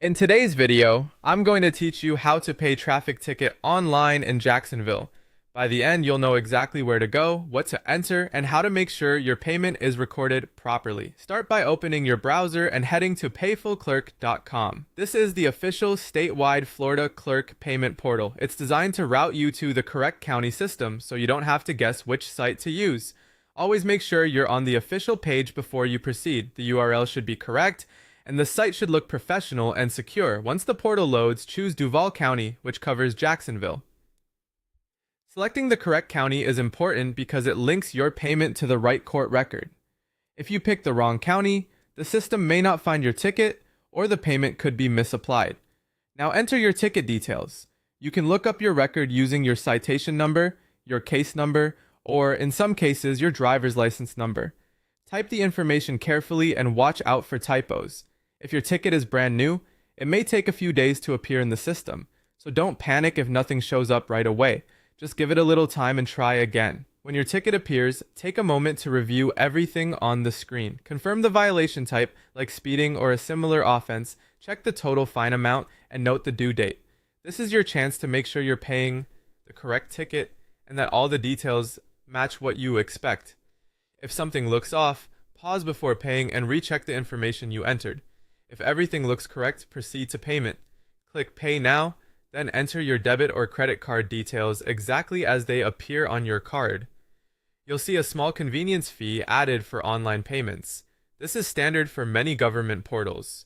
In today's video, I'm going to teach you how to pay traffic ticket online in Jacksonville. By the end, you'll know exactly where to go, what to enter, and how to make sure your payment is recorded properly. Start by opening your browser and heading to payfulclerk.com. This is the official statewide Florida clerk payment portal. It's designed to route you to the correct county system, so you don't have to guess which site to use. Always make sure you're on the official page before you proceed. The URL should be correct, and the site should look professional and secure. Once the portal loads, choose Duval County, which covers Jacksonville. Selecting the correct county is important because it links your payment to the right court record. If you pick the wrong county, the system may not find your ticket, or the payment could be misapplied. Now enter your ticket details. You can look up your record using your citation number, your case number, or in some cases, your driver's license number. Type the information carefully and watch out for typos. If your ticket is brand new, it may take a few days to appear in the system, so don't panic if nothing shows up right away. Just give it a little time and try again. When your ticket appears, take a moment to review everything on the screen. Confirm the violation type, like speeding or a similar offense, check the total fine amount, and note the due date. This is your chance to make sure you're paying the correct ticket and that all the details match what you expect. If something looks off, pause before paying and recheck the information you entered. If everything looks correct, proceed to payment. Click Pay Now, then enter your debit or credit card details exactly as they appear on your card. You'll see a small convenience fee added for online payments. This is standard for many government portals.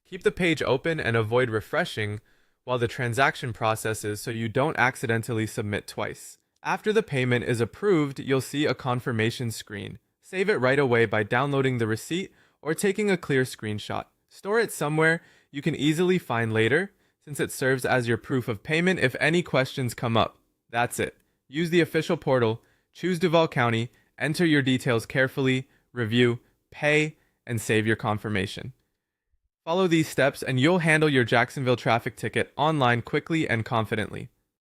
Keep the page open and avoid refreshing while the transaction processes so you don't accidentally submit twice. After the payment is approved, you'll see a confirmation screen. Save it right away by downloading the receipt or taking a clear screenshot. Store it somewhere you can easily find later, since it serves as your proof of payment if any questions come up. That's it. Use the official portal, choose Duval County, enter your details carefully, review, pay, and save your confirmation. Follow these steps and you'll handle your Jacksonville traffic ticket online quickly and confidently.